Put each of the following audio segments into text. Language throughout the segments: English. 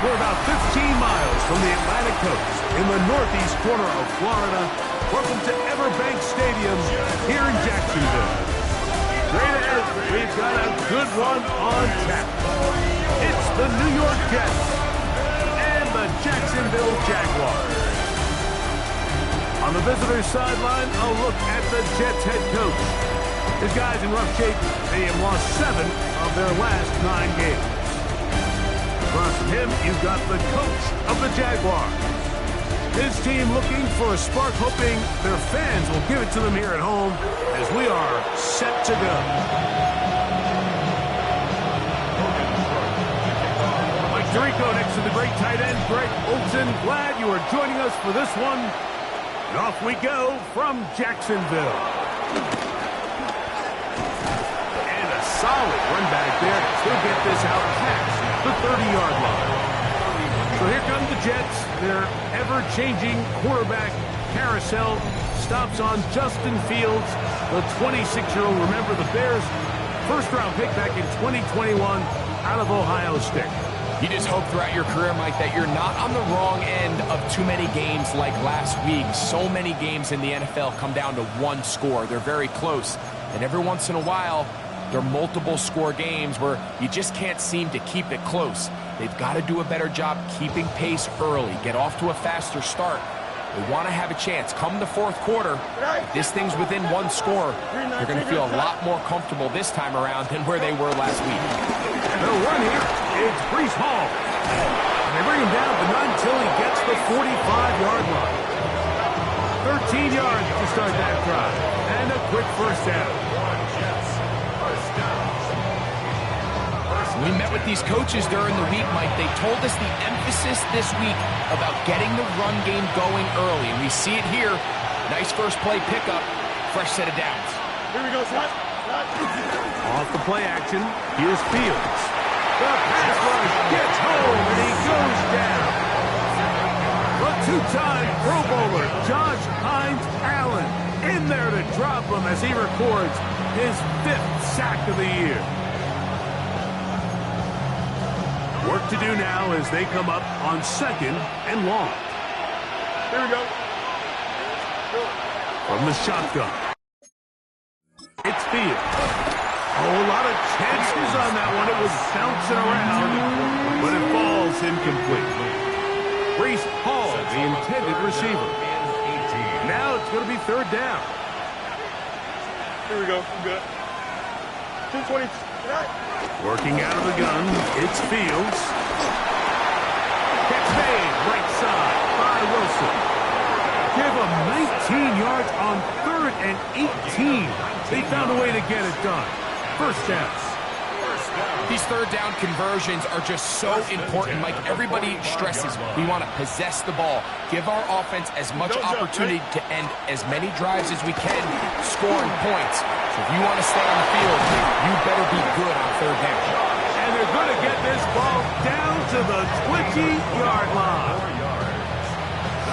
We're about 15 miles from the Atlantic coast in the northeast corner of Florida. Welcome to Everbank Stadium here in Jacksonville. Straight ahead, we've got a good one on tap. It's the New York Jets and the Jacksonville Jaguars. On the visitor's sideline, a look at the Jets head coach. His guys in rough shape. They have lost 7 of their last 9 games. Across from him, you've got the coach of the Jaguars. His team looking for a spark, hoping their fans will give it to them here at home as we are set to go. Mike Tirico next to the great tight end, Greg Olsen. Glad you are joining us for this one. And off we go from Jacksonville. And a solid run back there. He'll get this out past the 30-yard line. So here come the Jets. Their ever-changing quarterback carousel stops on Justin Fields, the 26-year-old. Remember, the Bears' first-round pick back in 2021 out of Ohio State. You just hope throughout your career, Mike, that you're not on the wrong end of too many games like last week. So many games in the NFL come down to one score. They're very close. And every once in a while, there are multiple score games where you just can't seem to keep it close. They've got to do a better job keeping pace early, get off to a faster start. They want to have a chance. Come the fourth quarter, if this thing's within one score, they're going to feel a lot more comfortable this time around than where they were last week. They'll run here. It's Breece Hall. They bring him down, but not until he gets the 45-yard line. 13 yards to start that drive. And a quick first down. We met with these coaches during the week, Mike. They told us the emphasis this week about getting the run game going early. And we see it here. Nice first play pickup. Fresh set of downs. Here we go, Scott. Off the play action, here's Fields. The pass rush gets home, and he goes down. The two-time Pro Bowler, Josh Hines Allen, in there to drop him as he records his 5th sack of the year. Work to do now as they come up on 2nd and long. Here we go. From the shotgun. It's Fields. Oh, a lot of chances on that one. It was bouncing around, but it falls incomplete. Breece Hall, the intended receiver. Now it's going to be 3rd down. Here we go. I'm good. 220. Working out of the gun, it's Fields. Catch made, right side by Wilson. Give him 19 yards on 3rd and 18. They found a way to get it done. First down. These 3rd down conversions are just so important, Mike. Everybody stresses we want to possess the ball, give our offense as much opportunity to end as many drives as we can, scoring points. So if you want to stay on the field, you better be good on 3rd down. And they're going to get this ball down to the 20-yard line.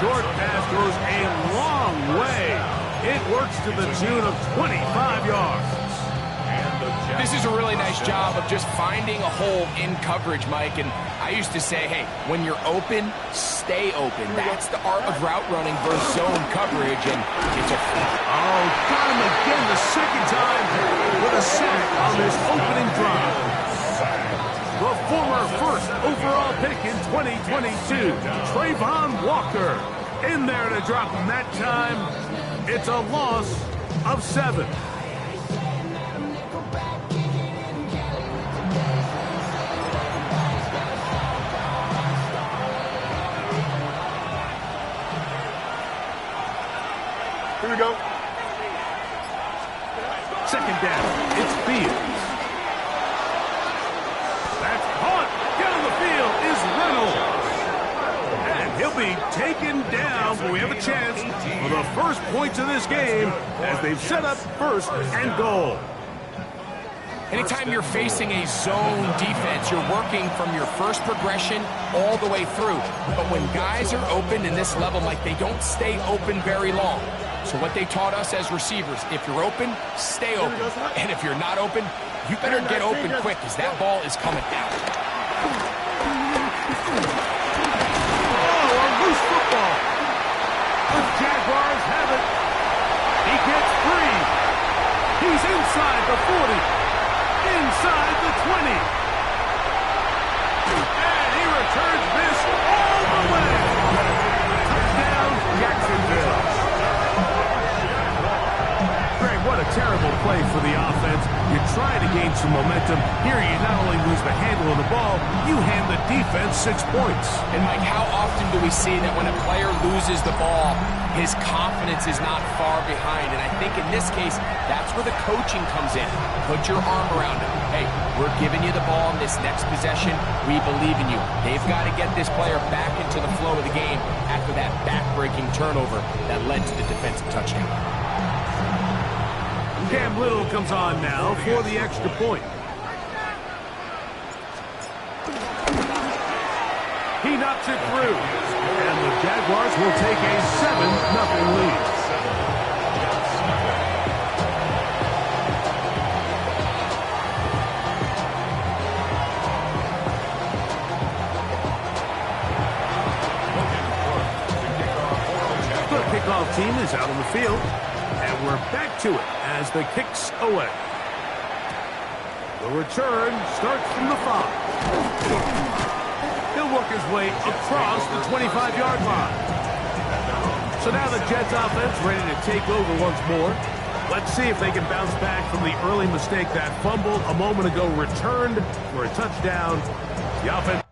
Short pass goes a long way. It works to the tune of 25 yards. This is a really nice job of just finding a hole in coverage, Mike. And I used to say, hey, when you're open, stay open. That's the art of route running versus zone coverage, and it's a... Oh, got him again the 2nd time with a sack on this opening drive. The former 1st overall pick in 2022, Trayvon Walker, in there to drop him that time. It's a loss of 7. Here we go. 2nd down. It's Fields. That's caught. Down the field is Reynolds. And he'll be taken down, but we have a chance for the first points of this game as they've set up 1st and goal. Anytime you're facing a zone defense, you're working from your first progression all the way through. But when guys are open in this level, Mike, they don't stay open very long. So what they taught us as receivers, if you're open, stay open. And if you're not open, you better get open quick because that ball is coming out. The Jaguars have it. He gets free. He's inside the 40. Inside the 20. And he returns this all the way. Touchdown, Jacksonville. Greg, what a terrible play for the offense. You're trying to gain some momentum. Here you not only lose the handle of the ball, you hand the defense 6 points. And Mike, how often do we see that when a player loses the ball, his confidence is not far behind? And I think in this case, that's where the coaching comes in. Put your arm around him. Hey, we're giving you the ball in this next possession. We believe in you. They've got to get this player back into the flow of the game after that back-breaking turnover that led to the defensive touchdown. Cam Little comes on now for the extra point. He knocks it through. And the Jaguars will take a 7-0 lead. The kickoff team is out on the field. And we're back to it as the kick's away. The return starts from the 5. He'll work his way across the 25-yard line. So now the Jets offense ready to take over once more. Let's see if they can bounce back from the early mistake. That fumble a moment ago returned for a touchdown. The offense.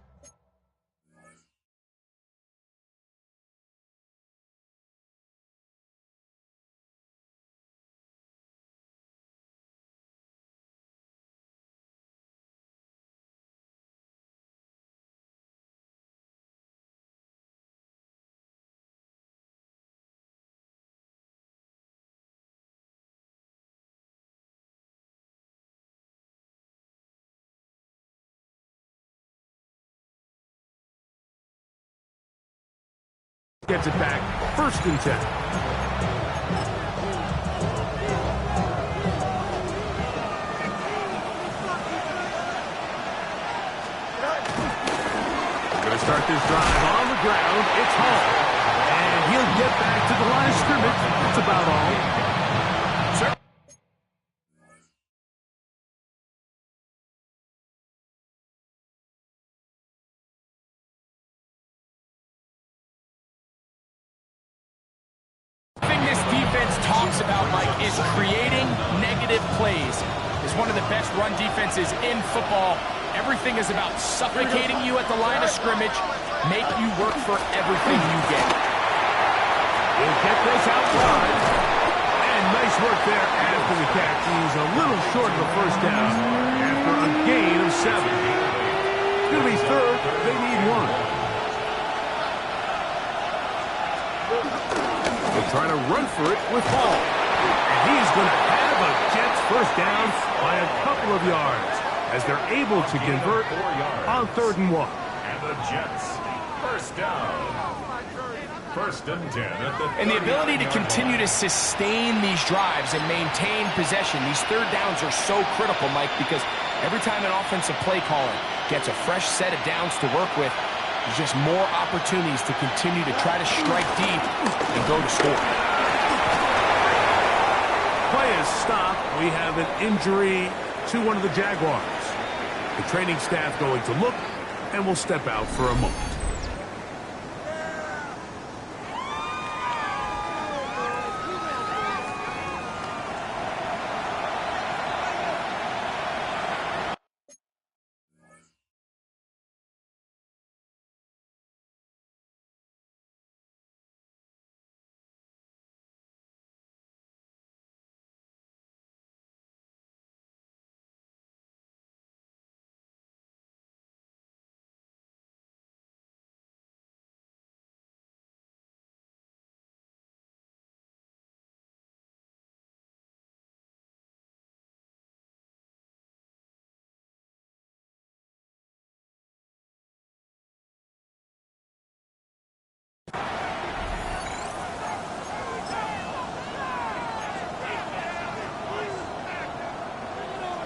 Gets it back, 1st and 10. Going to start this drive on the ground. It's Hall. And he'll get back to the line of scrimmage. That's about all. Talks about, Mike, is creating negative plays. Is one of the best run defenses in football. Everything is about suffocating you at the line of scrimmage, make you work for everything you get. He'll get this out wide. And nice work there after the catch. He's a little short of the 1st down after a gain of 7. It's going to be 3rd. They need 1. They'll try to run for it with Hall. And he's going to have a Jets 1st down by a couple of yards as they're able to convert on 3rd and 1. And the Jets 1st down. 1st and 10. And the ability to continue to sustain these drives and maintain possession. These 3rd downs are so critical, Mike, because every time an offensive play caller gets a fresh set of downs to work with, there's just more opportunities to continue to try to strike deep and go to score. Play is stopped. We have an injury to one of the Jaguars. The training staff going to look and will step out for a moment.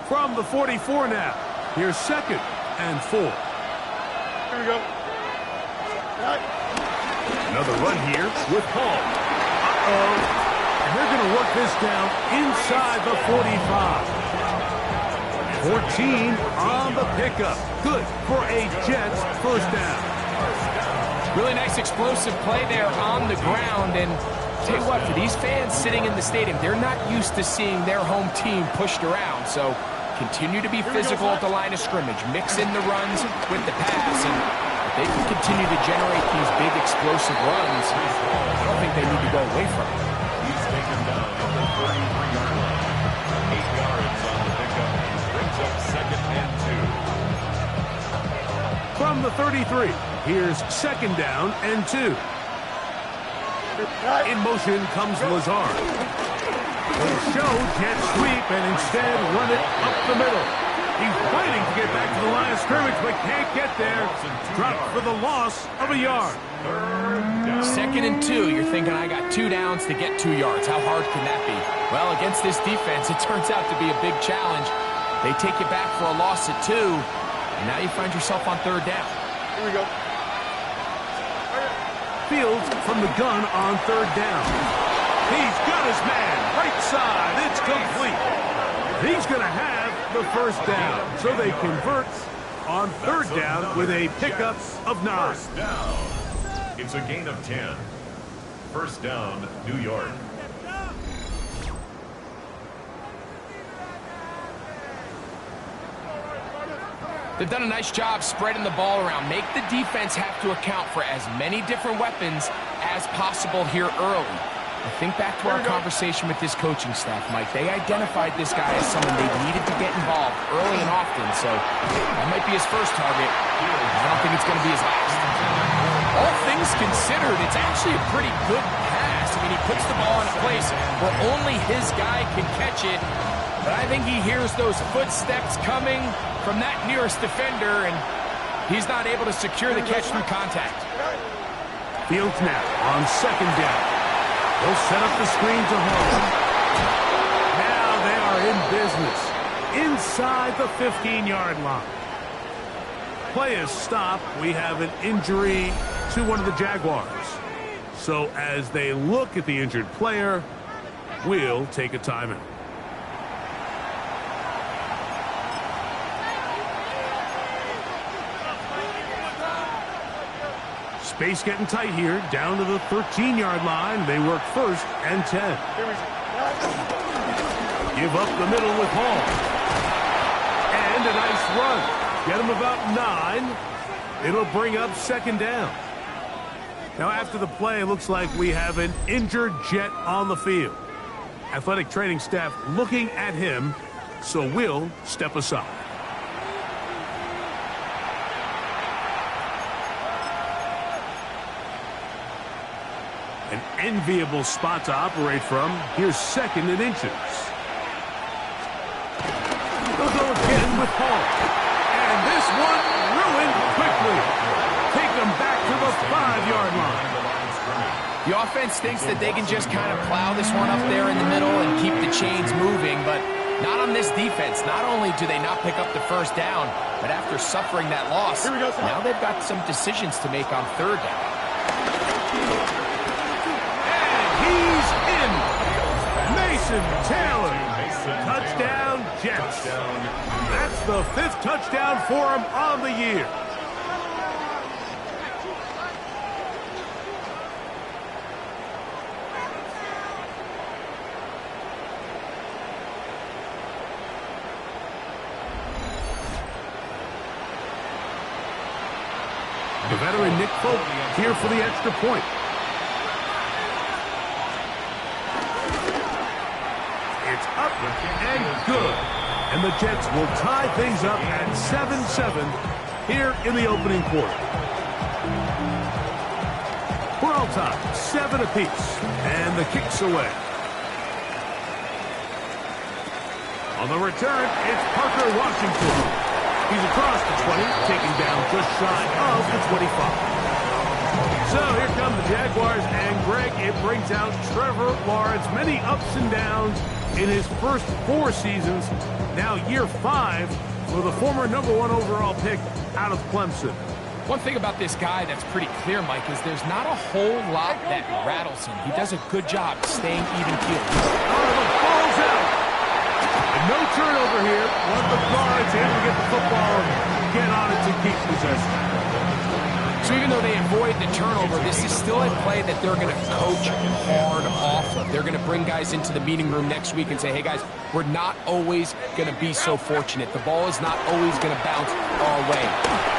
From the 44 now. Here's 2nd and 4. Here we go. Another run here with Hall. Uh-oh. And they're going to work this down inside the 45. 14 on the pickup. Good for a Jets first down. Really nice explosive play there on the ground. And tell you what, for these fans sitting in the stadium, they're not used to seeing their home team pushed around. So continue to be physical at the line of scrimmage. Mix in the runs with the pass. And if they can continue to generate these big explosive runs, I don't think they need to go away from it. He's taken down at the 33-yard line. 8 yards on the pickup. Brings up 2nd and 2. From the 33, here's 2nd down and 2. In motion comes Lazard. They show jet sweep and instead run it up the middle. He's fighting to get back to the line of scrimmage, but can't get there. Dropped for the loss of a yard. 2nd and 2, you're thinking, I got 2 downs to get 2 yards. How hard can that be? Well, against this defense, it turns out to be a big challenge. They take you back for a loss at 2, and now you find yourself on 3rd down. Here we go. Fields from the gun on 3rd down. He's got his man. Right side. It's complete. He's going to have the first down. So they convert on 3rd down with a pickup of 9. First down. It's a gain of 10. First down, New York. They've done a nice job spreading the ball around. Make the defense have to account for as many different weapons as possible here early. I think back to our conversation with this coaching staff, Mike. They identified this guy as someone they needed to get involved early and often, so that might be his first target. I don't think it's going to be his last. All things considered, it's actually a pretty good pass. I mean, he puts the ball in a place where only his guy can catch it, but I think he hears those footsteps coming from that nearest defender, and he's not able to secure the catch through contact. Fields now on 2nd down. They'll set up the screen to Hall. Now they are in business inside the 15-yard line. Play is stopped. We have an injury to one of the Jaguars. So as they look at the injured player, we'll take a timeout. Space getting tight here, down to the 13-yard line. They work 1st and 10. Give up the middle with Hall. And a nice run. Get him about 9. It'll bring up 2nd down. Now after the play, it looks like we have an injured Jet on the field. Athletic training staff looking at him, so we'll step aside. An enviable spot to operate from. Here's 2nd and inches. They'll go again with Hall. And this one ruined quickly. Take them back to the 5-yard line. The offense thinks that they can just kind of plow this one up there in the middle and keep the chains moving, but not on this defense. Not only do they not pick up the first down, but after suffering that loss, now they've got some decisions to make on 3rd down. He's in. Mason Taylor. Touchdown, Jets. That's the 5th touchdown for him on the year. The veteran Nick Folk here for the extra point. It's up and good. And the Jets will tie things up at 7-7 here in the opening quarter. We're all tied, 7 apiece. And the kick's away. On the return, it's Parker Washington. He's across the 20, taking down just shy of the 25. So here come the Jaguars, and Greg, it brings out Trevor Lawrence. Many ups and downs in his first 4 seasons. Now year 5 for the former #1 overall pick out of Clemson. One thing about this guy that's pretty clear, Mike, is there's not a whole lot that rattles him. He does a good job staying even-keeled. The ball's out. And no turnover here. Want the guards able to get the football and get on it to keep possession. So even though they avoid the turnover, this is still a play that they're going to coach hard off of. They're going to bring guys into the meeting room next week and say, hey, guys, we're not always going to be so fortunate. The ball is not always going to bounce our way.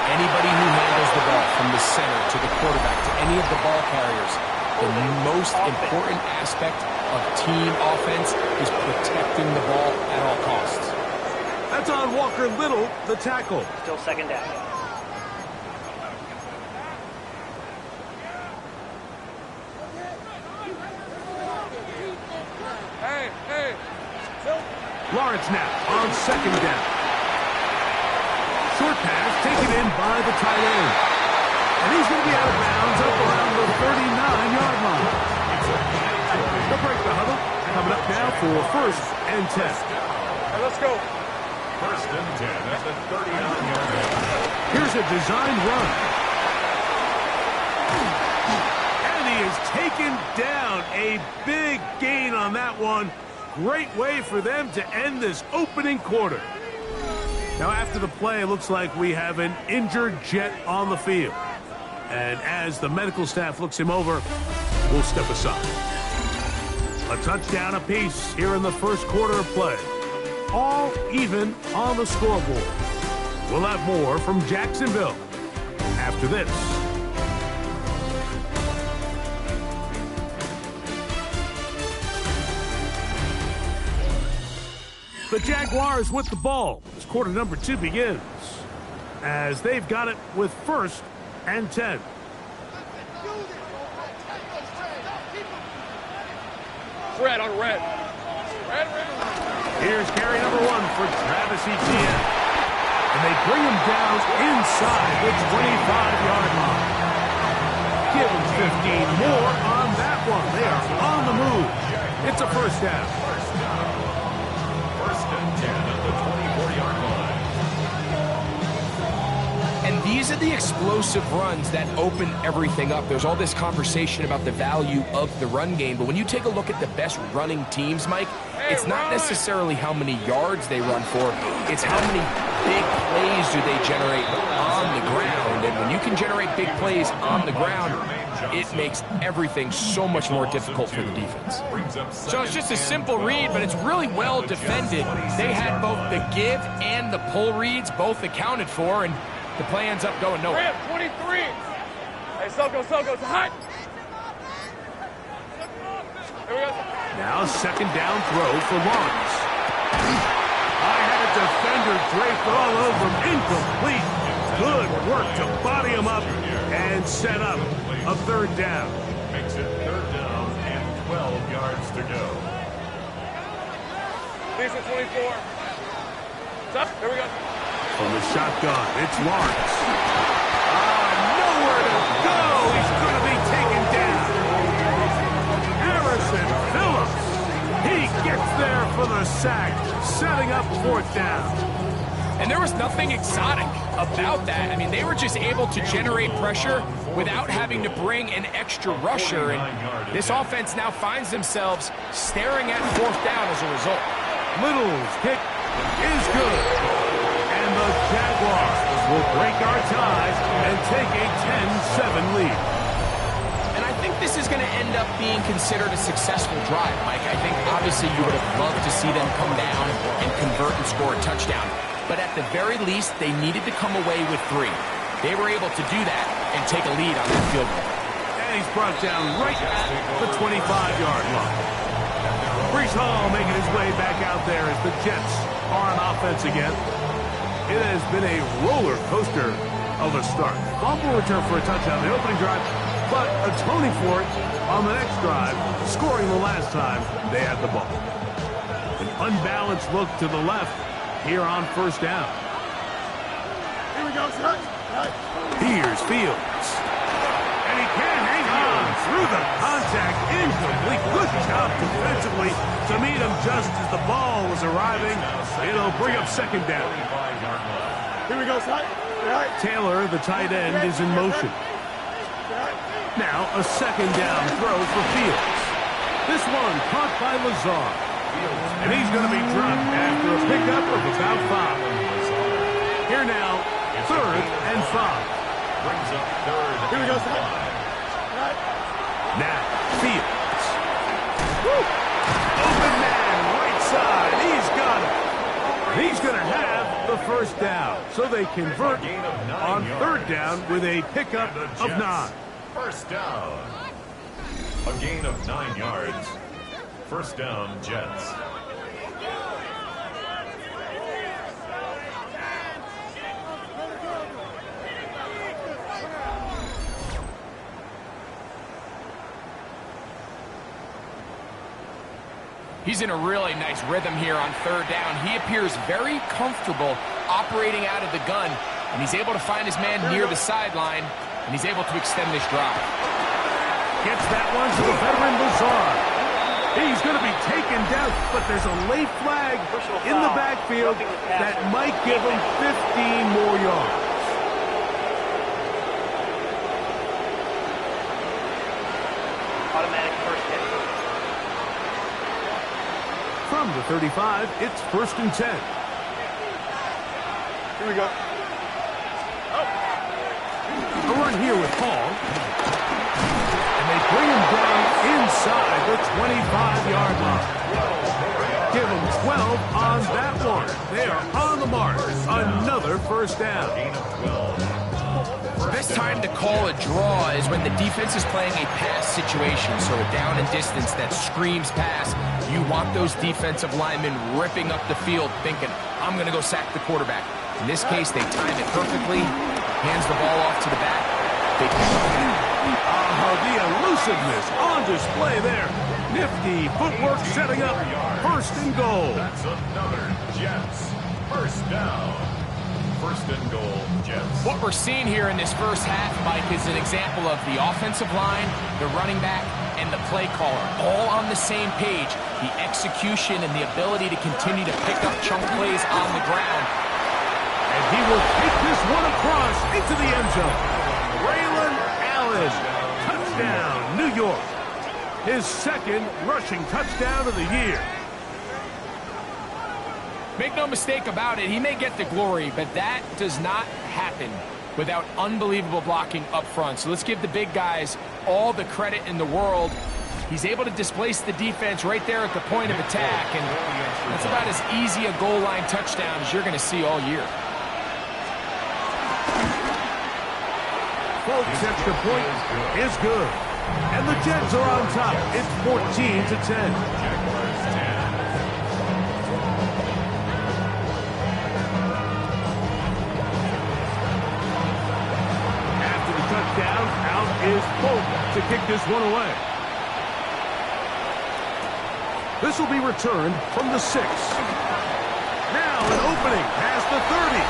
Anybody who handles the ball from the center to the quarterback to any of the ball carriers, the most important aspect of team offense is protecting the ball at all costs. That's on Walker Little, the tackle. Still second down. Lawrence now on second down. Short pass taken in by the tight end. And he's going to be out of bounds up around the 39-yard line. They'll break the huddle. Coming up now for first and 10. Hey, let's go. First and 10 at the 39-yard line. Here's a design run. And he is taken down. A big gain on that one. Great way for them to end this opening quarter. Now, after the play, it looks like we have an injured Jet on the field. And as the medical staff looks him over, we'll step aside. A touchdown apiece here in the first quarter of play. All even on the scoreboard. We'll have more from Jacksonville after this. The Jaguars with the ball as quarter number 2 begins, as they've got it with first and 10. Red on red. Here's carry number 1 for Travis Etienne. And they bring him down inside the 25-yard line. Give him 15 more on that one. They are on the move. It's a first down. First and 10 at the 24-yard line. And these are the explosive runs that open everything up. There's all this conversation about the value of the run game, but when you take a look at the best running teams, Mike, it's not necessarily how many yards they run for, it's how many big plays do they generate on the ground. And when you can generate big plays on the ground, it makes everything so much more difficult for the defense. So it's just a simple read, but it's really well defended. They had both the give and the pull reads both accounted for, and the play ends up going nowhere. 23. Hey, Soko, it's hot. Here we go. Now second down throw for Lawrence. I had a defender draped all over him. Incomplete. Good work to body him up and set up a third down. Makes it third down and 12 yards to go. These are 24. Stop. Here we go. From the shotgun, it's Lawrence. Nowhere to go. He's going to be taken down. Harrison Phillips. He gets there for the sack, setting up fourth down. And there was nothing exotic about that. I mean, they were just able to generate pressure without having to bring an extra rusher. And this offense now finds themselves staring at fourth down as a result. Little's kick is good. And the Jaguars will break our ties and take a 10-7 lead. And I think this is going to end up being considered a successful drive, Mike. I think obviously you would have loved to see them come down and convert and score a touchdown. But at the very least, they needed to come away with 3. They were able to do that and take a lead on that field goal. And he's brought down right at the 25-yard line. Breece Hall making his way back out there as the Jets are on offense again. It has been a roller coaster of a start. Fumble return for a touchdown the opening drive, but atoning for it on the next drive, scoring the last time they had the ball. An unbalanced look to the left here on first down. Here we go, son. Here's Fields. And he can't hang on through the contact. Incomplete. Good job defensively to meet him just as the ball was arriving. It'll bring up second down. Here we go, son. Taylor, the tight end, is in motion. Now a second down throw for Fields. This one caught by Lazard. And he's going to be dropped after a pickup of about 5. Here now, 3rd and 5. Brings up 3rd. Here we go. Now, Fields. Woo! Open man, right side. He's got it. He's going to have the first down. So they convert on 3rd down with a pickup of 9. First down. A gain of 9 yards. First down, Jets. He's in a really nice rhythm here on 3rd down. He appears very comfortable operating out of the gun, and he's able to find his man near the sideline, and he's able to extend this drive. Gets that one to the veteran Lazard. He's going to be taken down, but there's a late flag in the backfield that might give him 15 more yards. Automatic first hit. From the 35, it's 1st and 10. Here we go. A run here with Paul. And they bring him down inside the 25-yard line. Give him 12 on that one. They are on the mark. Another first down. Best time to call a draw is when the defense is playing a pass situation, so a down and distance that screams pass. You want those defensive linemen ripping up the field thinking, I'm going to go sack the quarterback. In this case, they time it perfectly, hands the ball off to the back. Big The elusiveness on display there. Nifty footwork setting up 1st and goal. That's another Jets. First down. 1st and goal, Jets. What we're seeing here in this first half, Mike, is an example of the offensive line, the running back, and the play caller all on the same page. The execution and the ability to continue to pick up chunk plays on the ground. And he will take this one across into the end zone. Braylon Allen, touchdown, New York. His 2nd rushing touchdown of the year. Make no mistake about it, he may get the glory, but that does not happen without unbelievable blocking up front. So let's give the big guys all the credit in the world. He's able to displace the defense right there at the point of attack, and that's about as easy a goal line touchdown as you're going to see all year. Folks, extra point is good. And the Jets are on top. It's 14-10. Down, out is Polk to kick this one away. This will be returned from the 6. Now an opening past the 30.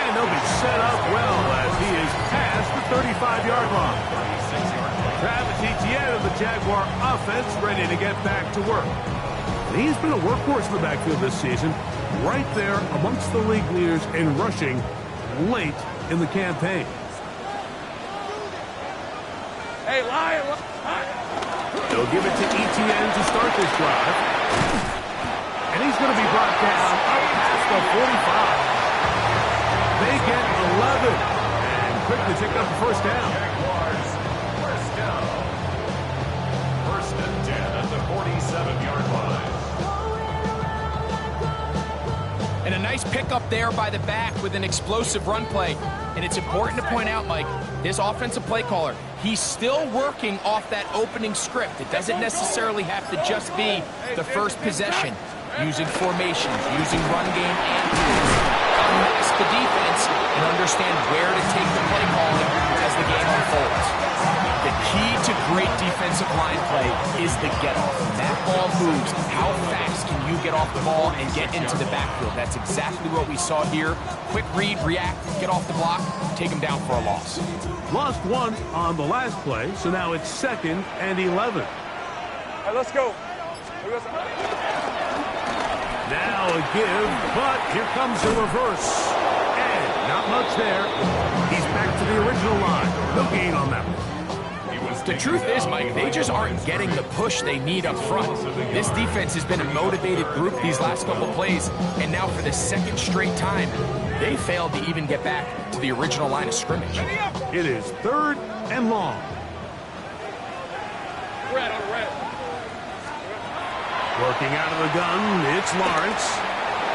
And they'll be set up well as he is past the 35-yard line. Travis Etienne of the Jaguar offense ready to get back to work. And he's been a workhorse in the backfield this season, right there amongst the league leaders in rushing late in the campaign. Hey, Lion. They'll give it to Etienne to start this drive. And he's going to be brought down up past the 45. They get 11 and quickly pick up the first down. Jaguars, first down. 1st and 10 at the 47-yard line. And a nice pickup there by the back with an explosive run play. And it's important to point out, Mike, this offensive play caller, he's still working off that opening script. It doesn't necessarily have to just be the first possession. Using formations, using run game and unmask the defense and understand where to take the play calling as the game unfolds. The key to great defensive line play is the get-off. That ball moves. How fast can you get off the ball and get into the backfield? That's exactly what we saw here. Quick read, react, get off the block, take him down for a loss. Lost one on the last play, so now it's 2nd and 11. All right, let's go. Now a give, but here comes a reverse. And Not much there. He's back to the original line. No gain on that one. The truth is, Mike, they just aren't getting the push they need up front. This defense has been a motivated group these last couple plays, and now for the second straight time, they failed to even get back to the original line of scrimmage. It is 3rd and long. Red on red. Working out of the gun, it's Lawrence.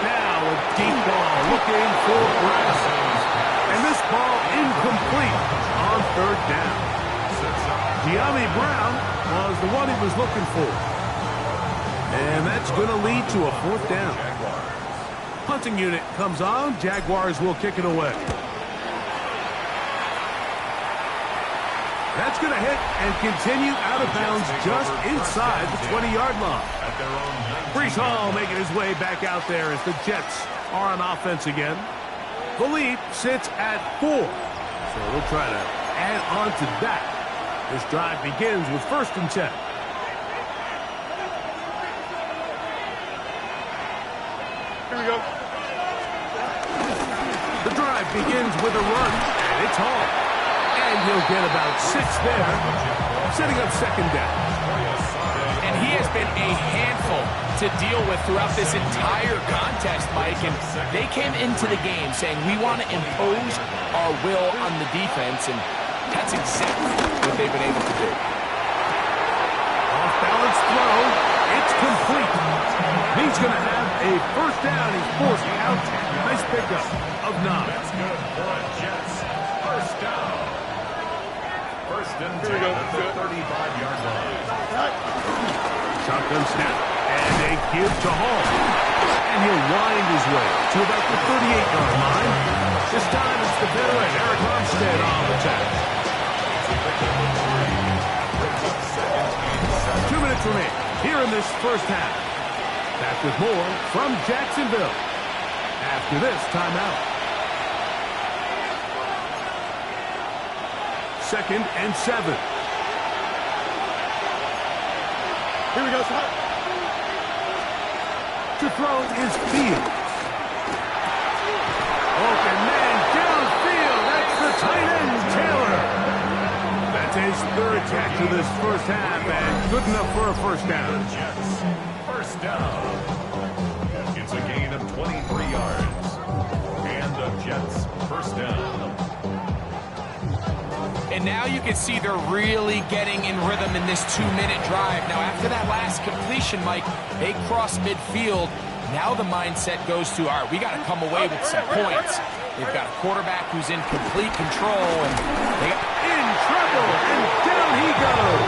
Now a deep ball looking for Brown. And this ball incomplete on 3rd down. De'Ami Brown was the one he was looking for. And that's going to lead to a 4th down. Punting unit comes on. Jaguars will kick it away. That's going to hit and continue out of bounds just inside the 20-yard line. Breece Hall making his way back out there as the Jets are on offense again. The lead sits at 4. So they'll try to add on to that. This drive begins with 1st and 10. Here we go. The drive begins with a run, and it's Hall. And he'll get about 6 there, setting up 2nd down. And he has been a handful to deal with throughout this entire contest, Mike. And they came into the game saying, we want to impose our will on the defense, and that's exactly what they've been able to do. Off-balance throw. It's complete. He's going to have a 1st down. He's forced out. Nice pickup of 9. That's good for the Jets. 1st down. 1st and 10 at the 35-yard line. Shotgun snap. And a give to Hall. And he'll wind his way to about the 38-yard line. This time it's the veteran Eric Armstead on the tack. 2 minutes remain here in this 1st half. Back with more from Jacksonville after this timeout. 2nd and 7. Here we go, Scott. To throw is Fields. Open man downfield. That's the tight end, Taylor. That's his 3rd catch of this 1st half, and good enough for a 1st down. Jets. 1st down. It's a gain of 23 yards. And the Jets 1st down. And now you can see they're really getting in rhythm in this 2-minute drive. Now, after that last completion, Mike, they cross midfield. Now the mindset goes to, all right, we got to come away with some points. They've got a quarterback who's in complete control, and they got in trouble, and down he goes.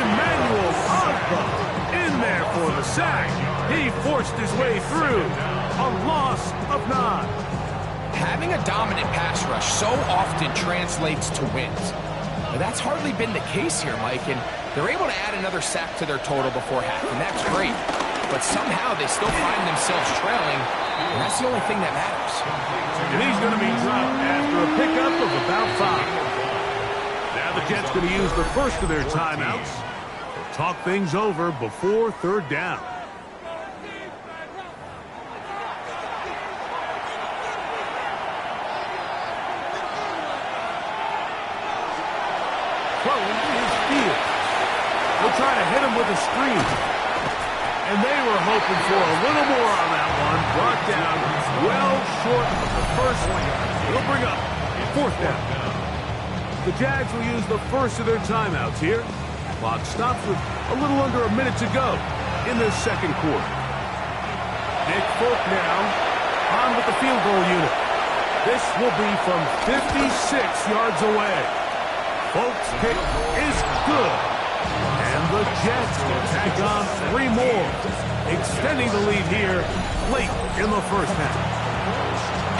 Emmanuel Ogba in there for the sack. He forced his way through. A loss of 9. Having a dominant pass rush so often translates to wins. But that's hardly been the case here, Mike, and they're able to add another sack to their total before half, and that's great. But somehow they still find themselves trailing, and that's the only thing that matters. And he's going to be dropped after a pickup of about 5. Now the Jets going to use the first of their timeouts to talk things over before 3rd down. Throwing is Fields. They'll try to hit him with a screen. And they were hoping for a little more on that one. Brought down well short of the first one. It'll bring up 4th down. The Jags will use the first of their timeouts here. Clock stops with a little under a minute to go in this 2nd quarter. Nick Folk now on with the field goal unit. This will be from 56 yards away. Folk's kick is good. And the Jets will tack on 3 more, extending the lead here late in the 1st half.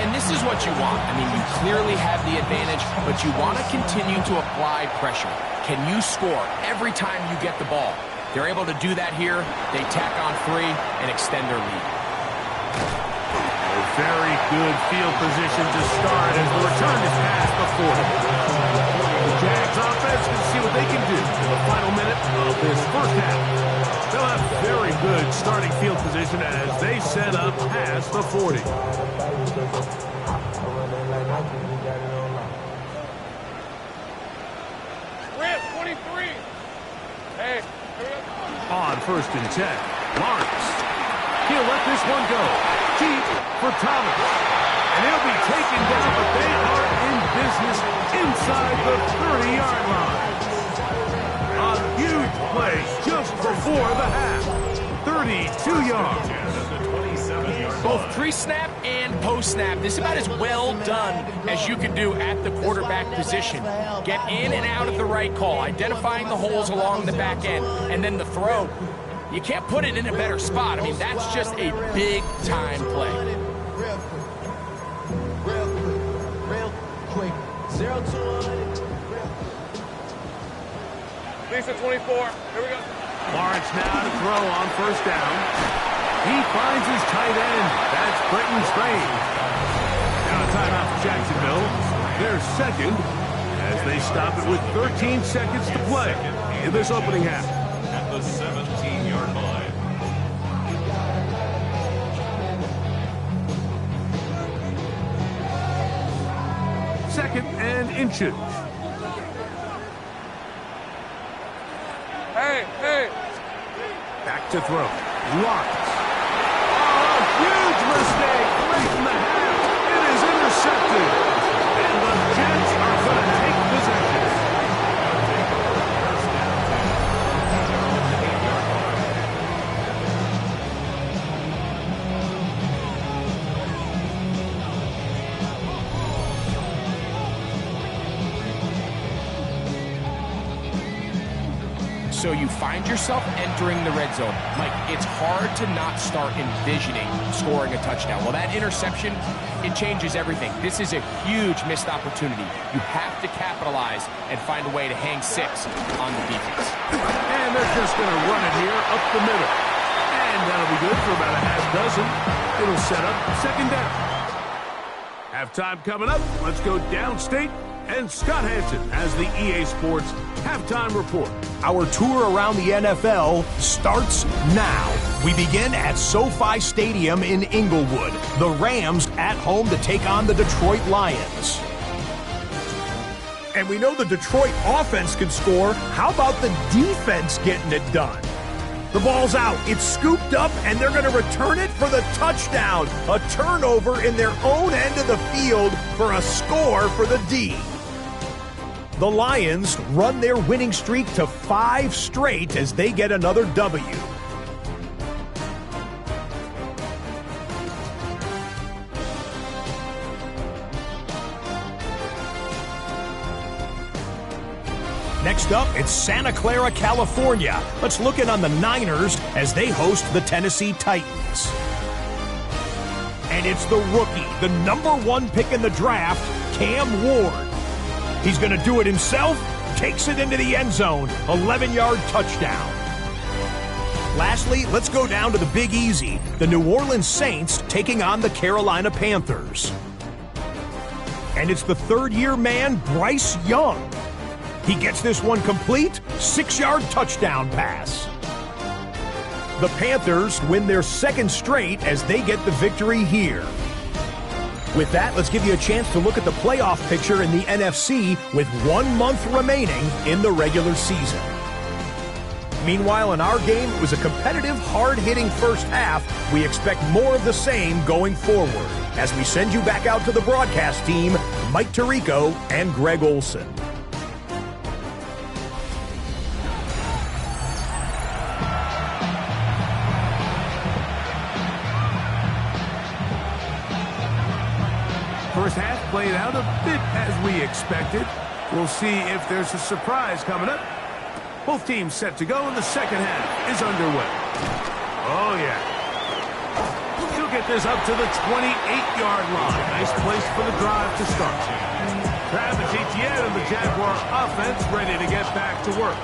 And this is what you want. I mean, you clearly have the advantage, but you want to continue to apply pressure. Can you score every time you get the ball? They're able to do that here. They tack on 3 and extend their lead. A very good field position to start as the return is past the 40. The Jags offense can see what they can do in the final minute of this 1st half. They'll have very good starting field position as they set up past the 40. Rip, 23. Hey, here we go. On 1st and 10, Lawrence. He'll let this one go. Deep for Thomas. And he'll be taken down, but they are in business inside the 30-yard line. A huge play just before the half. 32 yards. Both pre-snap and post-snap. This is about as well done as you can do at the quarterback position. Get in and out of the right call, identifying the holes along the back end, and then the throw. You can't put it in a better spot. I mean, that's just a big-time play. Real quick. 0 to 100. Lisa, 24. Here we go. Lawrence now to throw on 1st down. He finds his tight end. That's Britton Strange. Now a timeout for Jacksonville. They're second as they stop it with 13 seconds to play in this opening half. At the 17-yard line. Second and inches. Hey. Back to throw. Lawrence. Oh, huge mistake. Right from the half. It is intercepted. And the Jets are going to take possession. So you find yourself entering the red zone. Mike, it's hard to not start envisioning scoring a touchdown. Well, that interception, it changes everything. This is a huge missed opportunity. You have to capitalize and find a way to hang 6 on the defense. And they're just going to run it here up the middle. And that'll be good for about a half dozen. It'll set up 2nd down. Halftime coming up. Let's go downstate. And Scott Hansen has the EA Sports Halftime Report. Our tour around the NFL starts now. We begin at SoFi Stadium in Inglewood. The Rams at home to take on the Detroit Lions. And we know the Detroit offense can score. How about the defense getting it done? The ball's out. It's scooped up, and they're going to return it for the touchdown. A turnover in their own end of the field for a score for the D. The Lions run their winning streak to 5 straight as they get another W. Next up, it's Santa Clara, California. Let's look in on the Niners as they host the Tennessee Titans. And it's the rookie, the #1 pick in the draft, Cam Ward. He's going to do it himself, takes it into the end zone, 11-yard touchdown. Lastly, let's go down to the Big Easy, the New Orleans Saints taking on the Carolina Panthers. And it's the 3rd-year man, Bryce Young. He gets this one complete, 6-yard touchdown pass. The Panthers win their 2nd straight as they get the victory here. With that, let's give you a chance to look at the playoff picture in the NFC with 1 month remaining in the regular season. Meanwhile, in our game, it was a competitive, hard-hitting first half. We expect more of the same going forward as we send you back out to the broadcast team, Mike Tirico and Greg Olson. First half played out a bit as we expected. We'll see if there's a surprise coming up. Both teams set to go, and the second half is underway. Oh, yeah. He'll get this up to the 28-yard line. Nice place for the drive to start. Travis Etienne and the Jaguar offense ready to get back to work.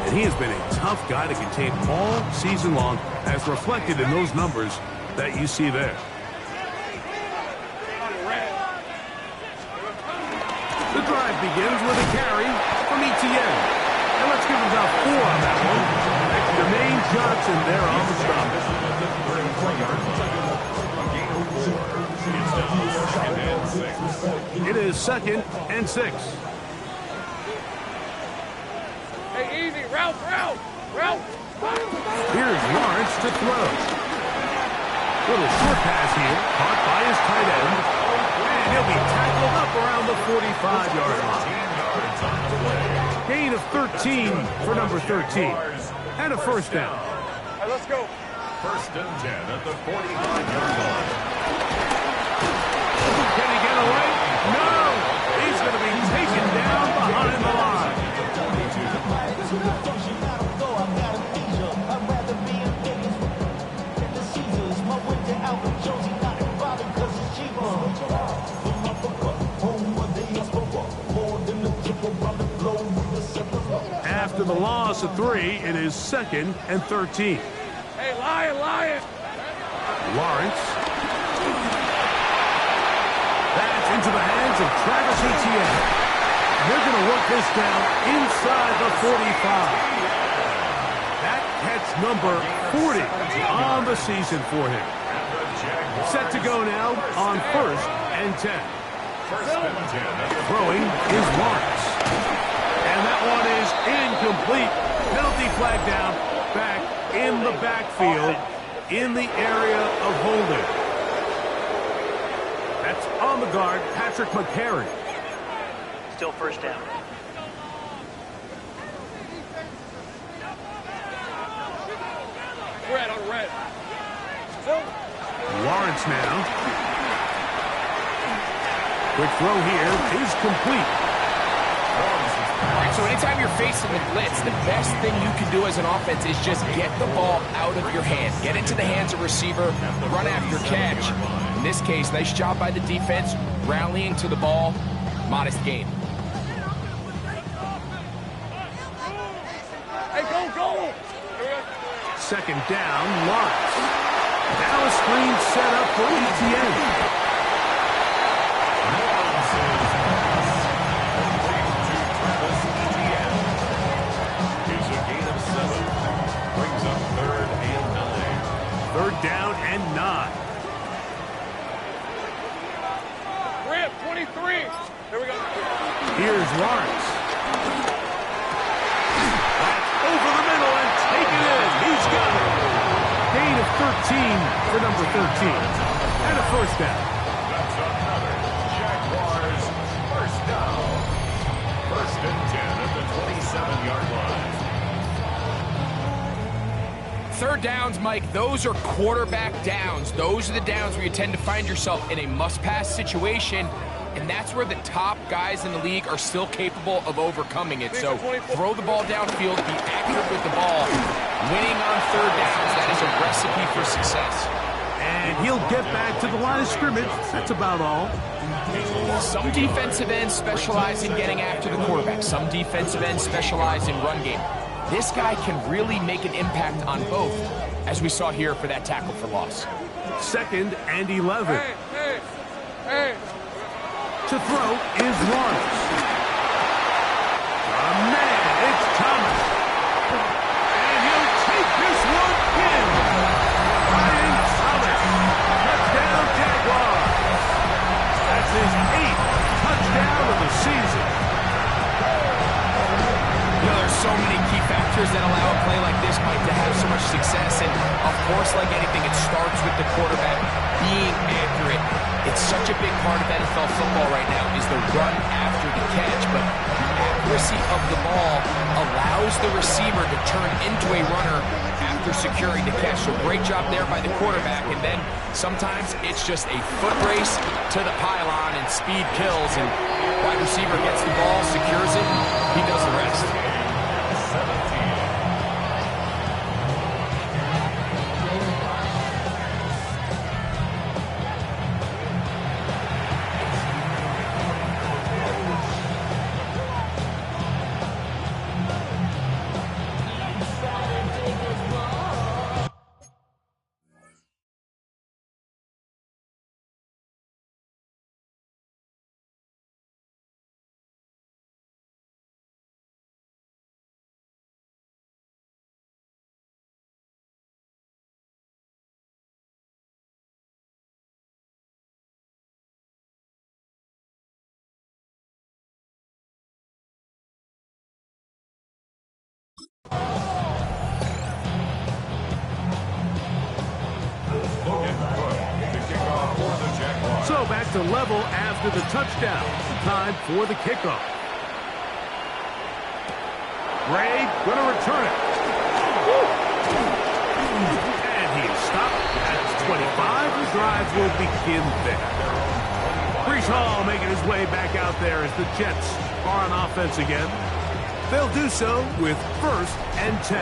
And he has been a tough guy to contain all season long, as reflected in those numbers that you see there. The drive begins with a carry from Etienne. And let's give him about 4 on that one. Jermaine Johnson there on the stop. A gain of 4. It's now 2nd and It is 2nd and 6. Hey, easy. Route. Here's Lawrence to throw. Little short pass here, caught by his tight end. And he'll be tackled up around the 45-yard line. Gain of 13 for number 13. And a first down. All right, let's go. 1st and 10 at the 45-yard line. Can he get away? No! He's going to be taken down behind the line. After the loss of 3, it is 2nd and 13. Hey, Lion. Lawrence. That's into the hands of Travis Etienne. They're going to work this down inside the 45. That catch number 40 on the season for him. Set to go now on 1st and 10. Throwing is Lawrence. And that one is incomplete. Penalty flag down, back in the backfield, in the area of holding. That's on the guard, Patrick McCarry. Still first down. Red. Lawrence now. Quick throw here is complete. All right, so anytime you're facing the blitz, the best thing you can do as an offense is just get the ball out of your hand. Get into the hands of receiver, run after catch. In this case, nice job by the defense, rallying to the ball, modest gain. Hey, go. 2nd down, Lawrence. Now a screen set up for Etienne. Third down and 9. Rip, 23. There we go. Here's Lawrence. That's over the middle and taken in. He's got it. Gain of 13 for number 13. And a first down. That's another Jaguars first down. 1st and 10 at the 27-yard line. Third downs, Mike, those are quarterback downs. Those are the downs where you tend to find yourself in a must-pass situation, and that's where the top guys in the league are still capable of overcoming it. So throw the ball downfield, be accurate with the ball. Winning on third downs, that is a recipe for success. And he'll get back to the line of scrimmage. That's about all. Some defensive ends specialize in getting after the quarterback. Some defensive ends specialize in run game. This guy can really make an impact on both, as we saw here for that tackle for loss. 2nd and 11. Hey. To throw is Lawrence. Man, it's Thomas. And he'll take this one in. Ryan Thomas. Touchdown, Jaguars. That's his 8th touchdown of the season. You know, there's so many key factors that allow a play like this, Mike, to have so much success. And, of course, like anything, it starts with the quarterback being accurate. It's such a big part of NFL football right now is the run after the catch. But the accuracy of the ball allows the receiver to turn into a runner after securing the catch. So great job there by the quarterback. And then sometimes it's just a foot race to the pylon and speed kills. And wide receiver gets the ball, secures it, he does the rest. back to level after the touchdown. Time for the kickoff. Gray going to return it. And he is stopped at 25. The drive will begin there. Breece Hall making his way back out there as the Jets are on offense again. They'll do so with 1st and 10.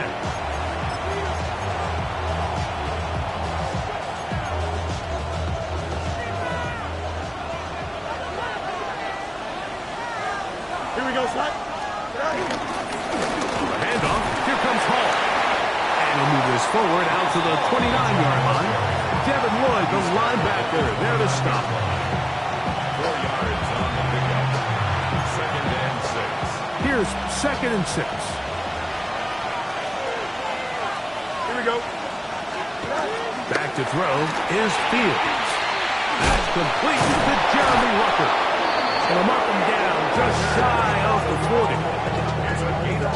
Here we go, Slot. Handoff. Here comes Hall. And he'll move this forward out to the 29-yard line. Devin Lloyd, the linebacker, there to stop. 4 yards on the pickup. 2nd and 6. Here's 2nd and 6. Here we go. Back to throw is Fields. That's complete to Jeremy Rucker. Going to mark him down just shy of the 40.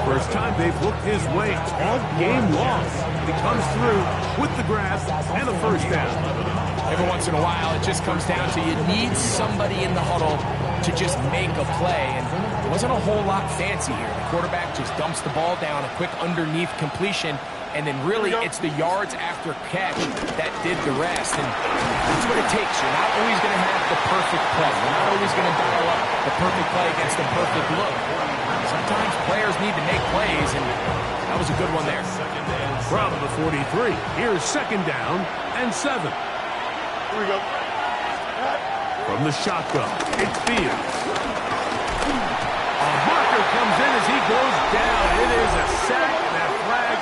First time they've looked his way all game long. He comes through with the grab and a first down. Every once in a while, it just comes down to you need somebody in the huddle to just make a play. And it wasn't a whole lot fancy here. The quarterback just dumps the ball down, a quick underneath completion, and then really it's the yards after catch that did the rest. And that's what it takes. You're not always going to have the perfect play. You're not always going to dial up the perfect play against the perfect look. Sometimes players need to make plays, and that was a good one there. From the 43, here's 2nd down and 7. Here we go. From the shotgun, it's Fields. A marker comes in as he goes down. It is a sack, and that flag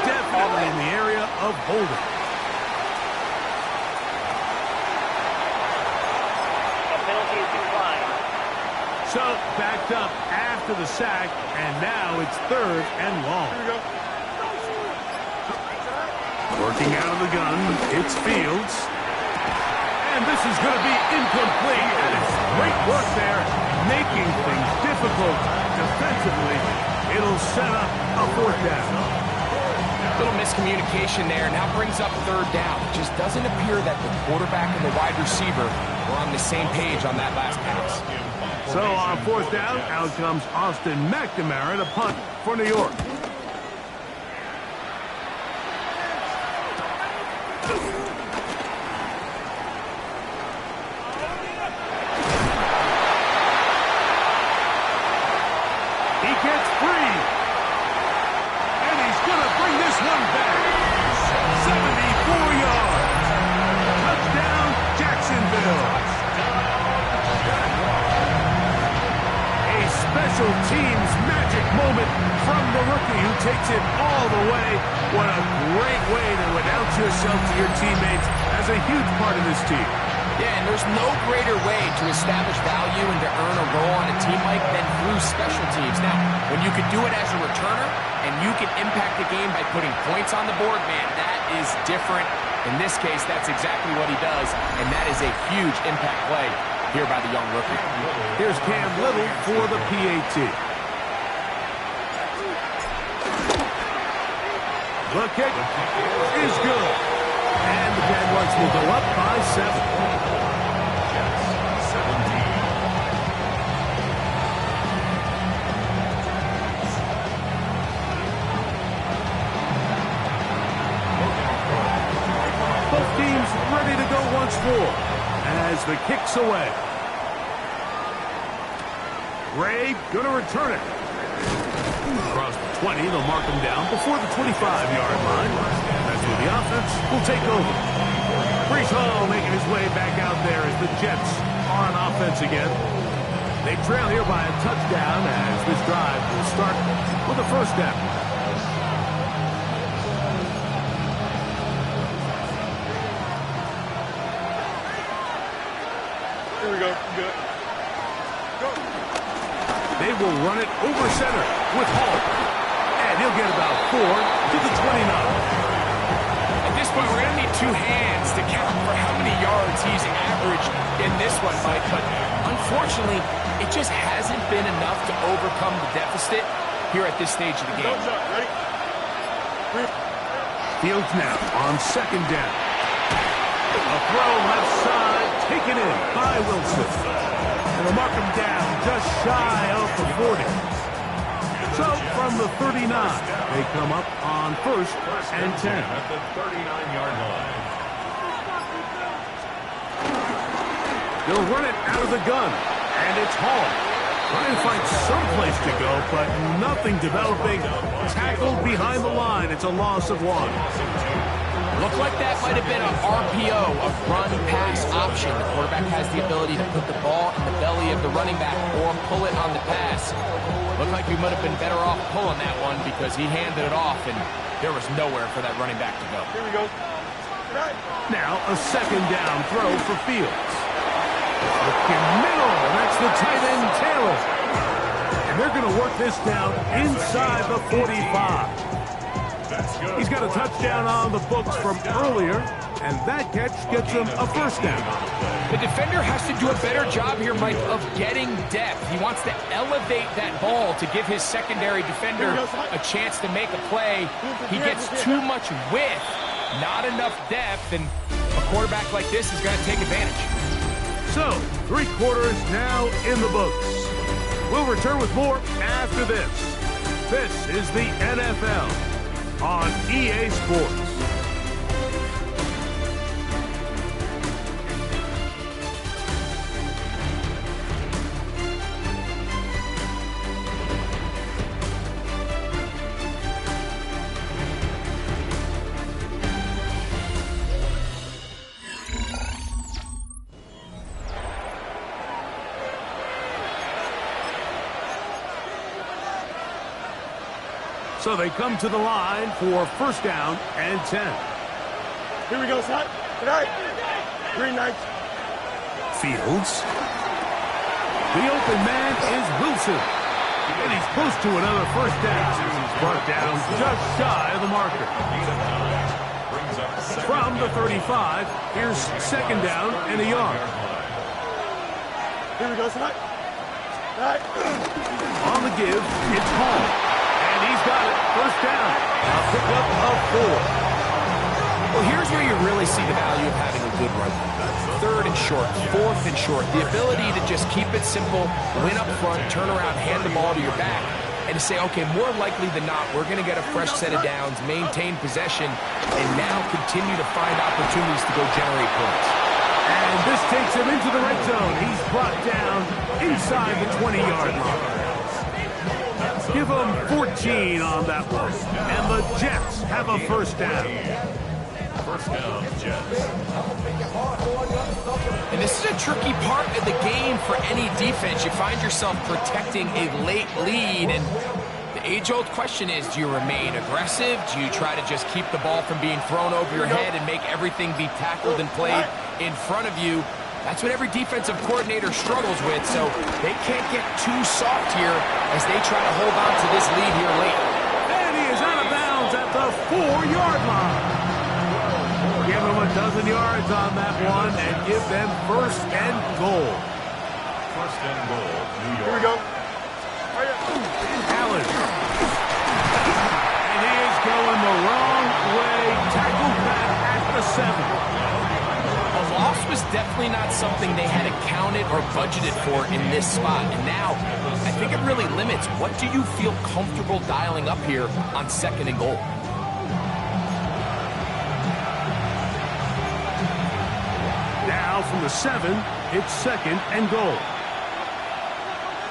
definitely in the area of holding. A penalty is declined. So, backed up after the sack, and now it's 3rd and long. Here we go. Working out of the gun, it's Fields. And this is going to be incomplete. That is great work there, making things difficult defensively. It'll set up a 4th down. Little miscommunication there. Now brings up 3rd down. It just doesn't appear that the quarterback and the wide receiver were on the same page on that last pass. So on 4th down, out comes Austin McNamara to punt for New York. He gets free. And he's going to bring this one back. 74 yards. Touchdown, Jacksonville. A special teams magic moment from the rookie who takes it all the way. What a great way to announce yourself to your teammates as a huge part of this team. Yeah, and there's no greater way to establish value and to earn a role on a team like than through special teams. Now, when you can do it as a returner and you can impact the game by putting points on the board, man, that is different. In this case, that's exactly what he does, and that is a huge impact play here by the young rookie. Here's Cam Little for the PAT. The kick is good. And the Jaguars will go up by 7. Jets 17. Both teams ready to go once more as the kick's away. Ray going to return it. Across the 20, they'll mark him down before the 25-yard line. That's where the offense will take over. Breece Hall making his way back out there as the Jets are on offense again. They trail here by a touchdown as this drive will start with a 1st down. Here we go. Good. Go. They will run it over center with Hall. And he'll get about 4 to the 29. At this point, we're going to need 2 hands to count for how many yards he's averaged in this one, Mike. But unfortunately, it just hasn't been enough to overcome the deficit here at this stage of the game. Ready? Fields now on 2nd down. A throw left side, taken taken in by Wilson. And they'll mark him down just shy of the 40. So from the 39, they come up on 1st and 10. At the 39-yard line. They'll run it out of the gun, and it's Hall. Trying to find some place to go, but nothing developing. Tackled behind the line. It's a loss of 1. Looked like that might have been an RPO, a run-pass option. The quarterback has the ability to put the ball in the belly of the running back or pull it on the pass. Looked like we might have been better off pulling that one because he handed it off, and there was nowhere for that running back to go. Here we go. Right. Now a 2nd down throw for Fields. Looking middle, that's the tight end Taylor. And they're going to work this down inside the 45. He's got a touchdown on the books from earlier, and that catch gets him a 1st down. The defender has to do a better job here, Mike, of getting depth. He wants to elevate that ball to give his secondary defender a chance to make a play. He gets too much width, not enough depth, and a quarterback like this is going to take advantage. So, 3 quarters now in the books. We'll return with more after this. This is the NFL on EA Sports. So they come to the line for 1st down and 10. Here we go, son. Good night. Green night. Fields. The open man is Wilson. And he's close to another 1st down. He's brought down just shy of the marker. From the 35, here's 2nd down and a yard. Here we go, son. Right. On the give, it's Hall. He's got it. 1st down. A pickup of 4. Well, here's where you really see the value of having a good run. 3rd and short, 4th and short. The ability to just keep it simple, win up front, turn around, hand the ball to your back, and to say, okay, more likely than not, we're going to get a fresh set of downs, maintain possession, and now continue to find opportunities to go generate points. And this takes him into the red zone. He's brought down inside the 20-yard line. Give them 14 on that one. And the Jets have a 1st down. 1st down, Jets. And this is a tricky part of the game for any defense. You find yourself protecting a late lead, and the age-old question is, do you remain aggressive? Do you try to just keep the ball from being thrown over your head and make everything be tackled and played in front of you? That's what every defensive coordinator struggles with, so they can't get too soft here as they try to hold on to this lead here late. And he is out of bounds at the 4-yard line. Give them a dozen yards on that one and give them 1st and goal. 1st and goal, New York. Here we go. Allen. And he is going the wrong way. Tackled back at the 7. A loss was definitely not something they had accounted or budgeted for in this spot. And now, I think it really limits. What do you feel comfortable dialing up here on 2nd and goal? Now from the 7, it's 2nd and goal.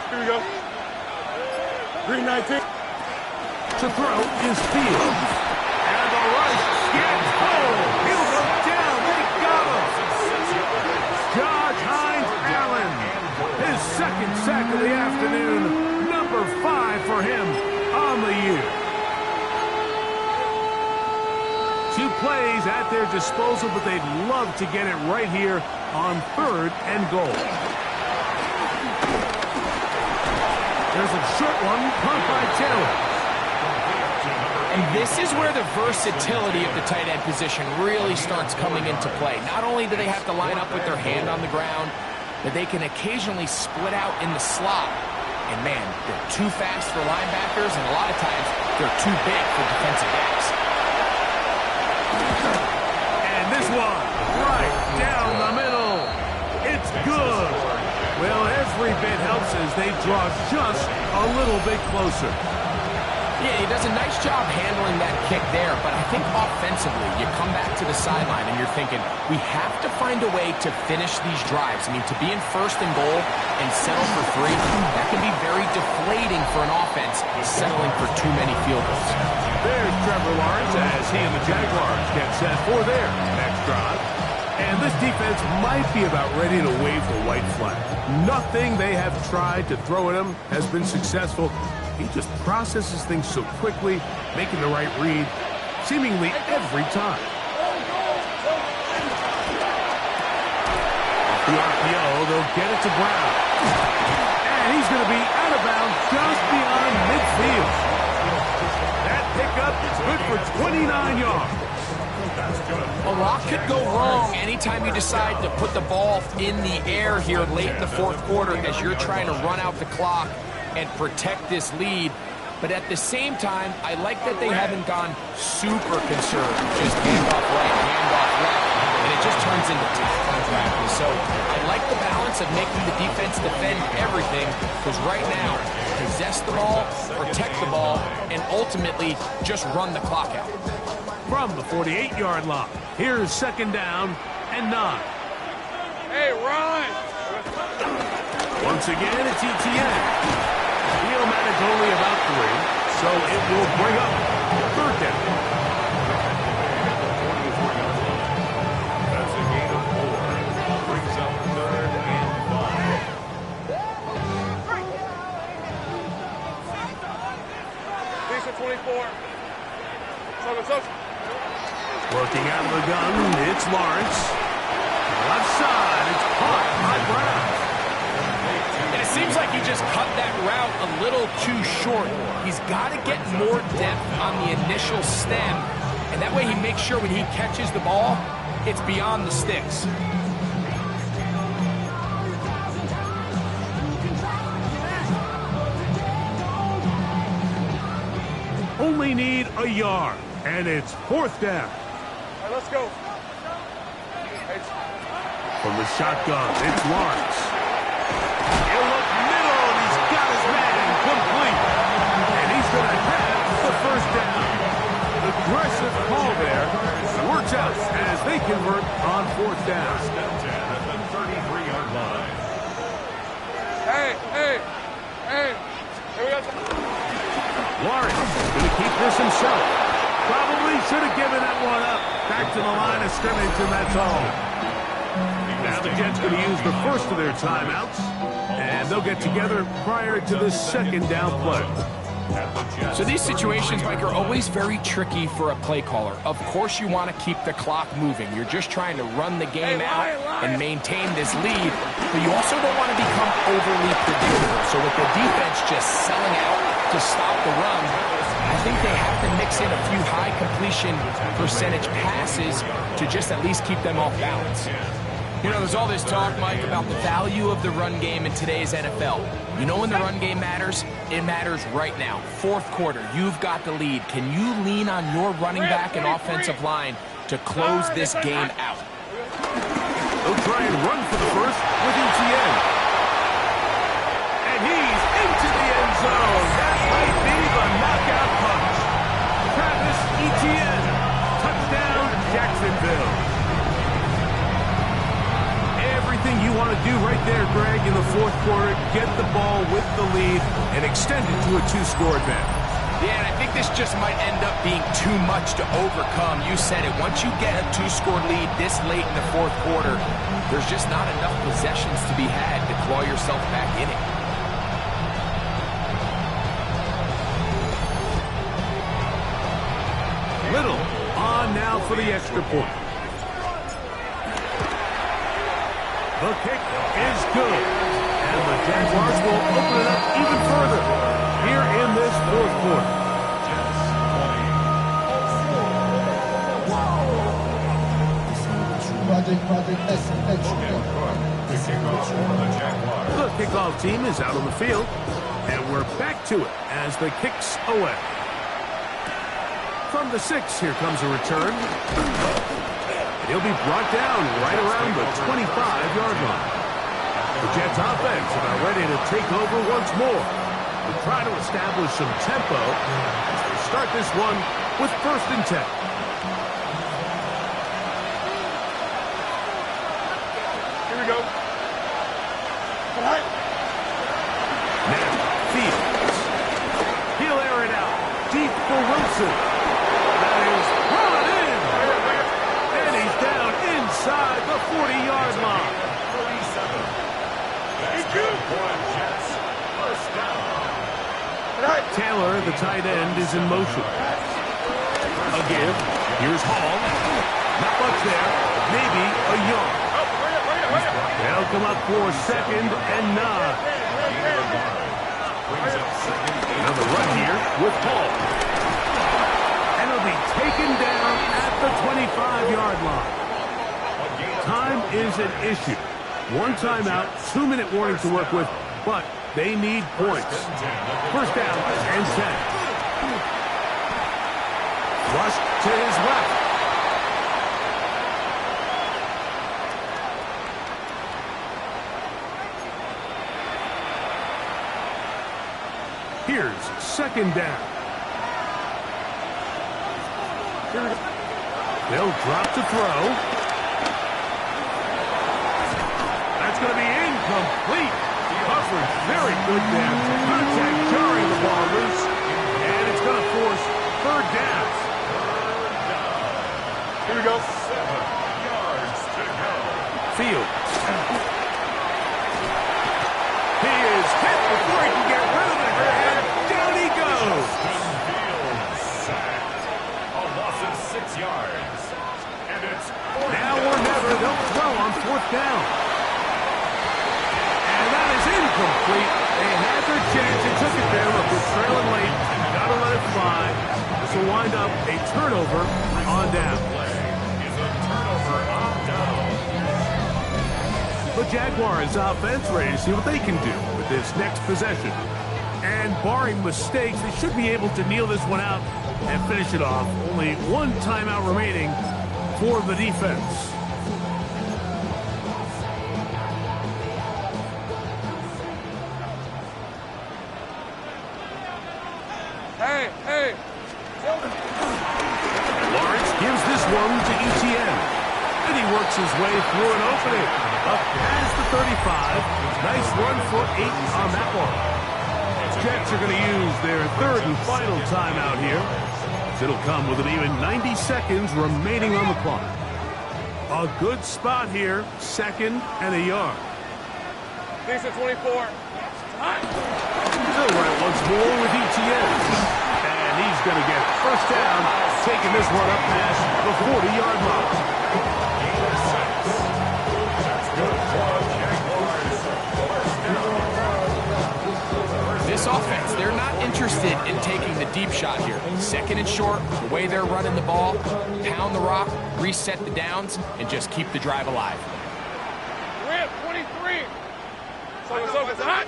Here we go. Green 19. To throw is Fields. And the rush gets home. He'll go down. They got him. Josh Hines Allen. His 2nd sack of the afternoon. Number 5 for him on the year. 2 plays at their disposal, but they'd love to get it right here on 3rd and goal. There's a short one, punt by Taylor. And this is where the versatility of the tight end position really starts coming into play. Not only do they have to line up with their hand on the ground, but they can occasionally split out in the slot. And man, they're too fast for linebackers, and a lot of times they're too big for defensive backs. And this one, right down the middle. Well, every bit helps as they draw just a little bit closer. Yeah, he does a nice job handling that kick there, but I think offensively, you come back to the sideline and you're thinking, we have to find a way to finish these drives. I mean, to be in first and goal and settle for 3, that can be very deflating for an offense, settling for too many field goals. There's Trevor Lawrence as he and the Jaguars get set for their next drive. And this defense might be about ready to wave the white flag. Nothing they have tried to throw at him has been successful. He just processes things so quickly, making the right read, seemingly every time. Off the RPO, they'll get it to Brown. And he's going to be out of bounds just beyond midfield. That pickup is good for 29 yards. A lot could go wrong anytime you decide to put the ball in the air here late in the fourth quarter as you're trying to run out the clock and protect this lead. But at the same time, I like that they haven't gone super conservative. Just hand off right, hand off left, and it just turns into tackle practice. So I like the balance of making the defense defend everything, because right now, possess the ball, protect the ball, and ultimately just run the clock out. From the 48-yard line, here's second down and 9. Hey, run! Once again, it's ETN. He'll manage only about 3, so it will bring up third down. That's a gain of 4. Brings up 3rd and 5. Decent 24. Social. Working out of the gun, it's Lawrence. Left side, it's caught by Brown. And it seems like he just cut that route a little too short. He's got to get more depth on the initial stem, and that way he makes sure when he catches the ball, it's beyond the sticks. Only need a yard, and it's 4th down. All right, let's go. From the shotgun, it's Lawrence. He'll look middle, and he's got his man complete. And he's going to have the first down. Aggressive call there. Works out as they convert on 4th down. At the 33-yard line. Hey. Here we go. Lawrence going to keep this himself. Probably should have given that one up. Back to the line of scrimmage, and that's all. Now the Jets going to use the first of their timeouts, and they'll get together prior to the second down play. So these situations, Mike, are always very tricky for a play caller. Of course you want to keep the clock moving. You're just trying to run the game out and maintain this lead, but you also don't want to become overly predictable. So with the defense just selling out to stop the run, I think they have to mix in a few high completion percentage passes to just at least keep them off balance. You know, there's all this talk, Mike, about the value of the run game in today's NFL. You know when the run game matters? It matters right now. Fourth quarter, you've got the lead. Can you lean on your running back and offensive line to close this game out? They'll try and run for the first with ETN. And he's into the end zone. That might be the knockout punch. Travis Etienne. Touchdown, Jacksonville. Everything you want to do right there, Greg, in the fourth quarter, get the ball with the lead and extend it to a 2-score advantage. Yeah, and I think this just might end up being too much to overcome. You said it. Once you get a 2-score lead this late in the fourth quarter, there's just not enough possessions to be had to claw yourself back in it. Little on now for the extra point. The kick is good. And the Jaguars will open it up even further here in this fourth quarter. The kickoff team is out on the field. And we're back to it as the kick's away. From the 6, here comes a return. He'll be brought down right around the 25-yard line. The Jets offense are ready to take over once more. They try to establish some tempo as they start this one with 1st and 10. Here we go. Now, Fields. He'll air it out. Deep for Wilson. That is brought in. And he's down inside the 40-yard line. 47. That's good for the Jets. First down. Taylor, the tight end, is in motion. A give. Here's Hall. Not much there. Maybe a yard. They'll come up for 2nd and 9. Another run here with Hall. And he'll be taken down at the 25-yard line. Time is an issue. 1 timeout, 2-minute warning to work with, but they need points. 1st down and 10. Rush to his left. Here's 2nd down. They'll drop to throw. That's going to be incomplete. Coverage very good there. Contact jarring the ball loose. And it's going to force 3rd down. Here we go. 7 yards to go. Fields. He is hit before he can get rid of it. And down he goes. Fields sacked. A loss of 6 yards. And it's Now or never, they'll throw on 4th down. And that is incomplete. They had their chance. They took it there, but we're trailing late. Gotta let it fly. This will wind up a turnover on down. is a turnover on down. The Jaguars offense ready to see what they can do with this next possession. And barring mistakes, they should be able to kneel this one out and finish it off. Only 1 timeout remaining for the defense. Hey. Lawrence gives this one to Etienne. And he works his way through an opening. Up past the 35. Nice run for 8 on that one. Jets are going to use their 3rd and final timeout here. It'll come with an even 90 seconds remaining on the clock. A good spot here. 2nd and a yard. Decent 24. They'll run it once more with Etienne. And he's going to get 1st down, taking this one up past the 40-yard line. This offense, they're not interested in taking the deep shot here. 2nd and short, the way they're running the ball, pound the rock, reset the downs, and just keep the drive alive. We're at 23. So hot.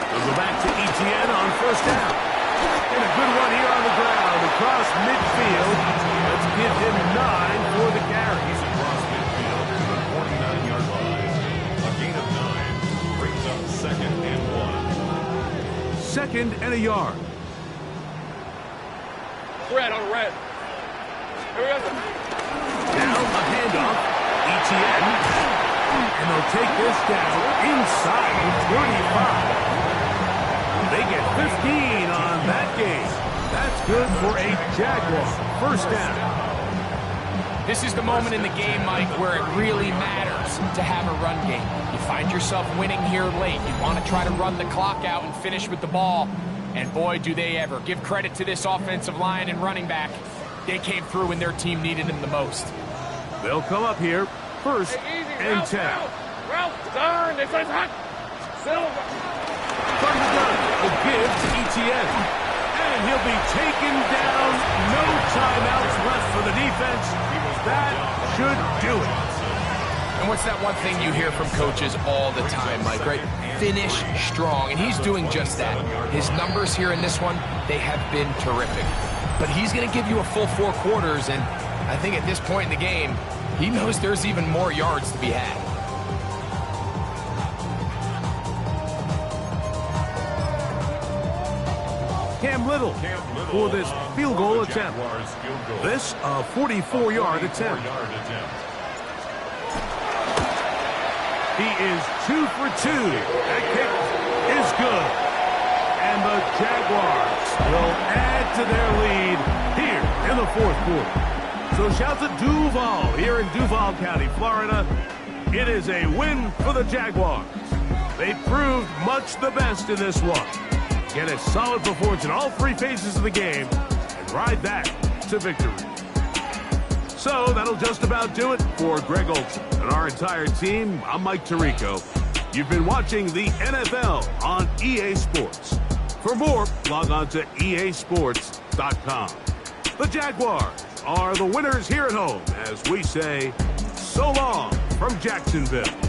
They'll go back to Etienne on 1st down. And a good run here on the ground across midfield. Let's give him 9 for the carry. He's across midfield to the 49-yard line. A gain of 9 brings up 2nd and 1. 2nd and a yard. Red on red. Here we go. Now a handoff. Etienne. And they'll take this down inside the 35. They get 15 on that game. That's good for a Jaguar. 1st down. This is the moment in the game, Mike, where it really matters to have a run game. You find yourself winning here late. You want to try to run the clock out and finish with the ball. And boy, do they ever. Give credit to this offensive line and running back. They came through when their team needed them the most. They'll come up here. 1st and 10. Ralph, darn, this is hot. Silver. From the gun, a give to Etienne. And he'll be taken down. No timeouts left for the defense. That should do it. And what's that one thing you hear from coaches all the time, Mike, right? Finish strong, and he's doing just that. His numbers here in this one, they have been terrific. But he's going to give you a full 4 quarters, and I think at this point in the game, he knows there's even more yards to be had. Cam Little for this field goal attempt. This a 44-yard attempt. He is 2 for 2. That kick is good. And the Jaguars will add to their lead here in the fourth quarter. So shout to Duval here in Duval County, Florida. It is a win for the Jaguars. They proved much the best in this one. Get a solid performance in all three phases of the game and ride that to victory. So that'll just about do it for Greg Olson and our entire team. I'm Mike Tirico. You've been watching the NFL on EA Sports. For more, log on to easports.com. The Jaguars are the winners here at home as we say so long from Jacksonville.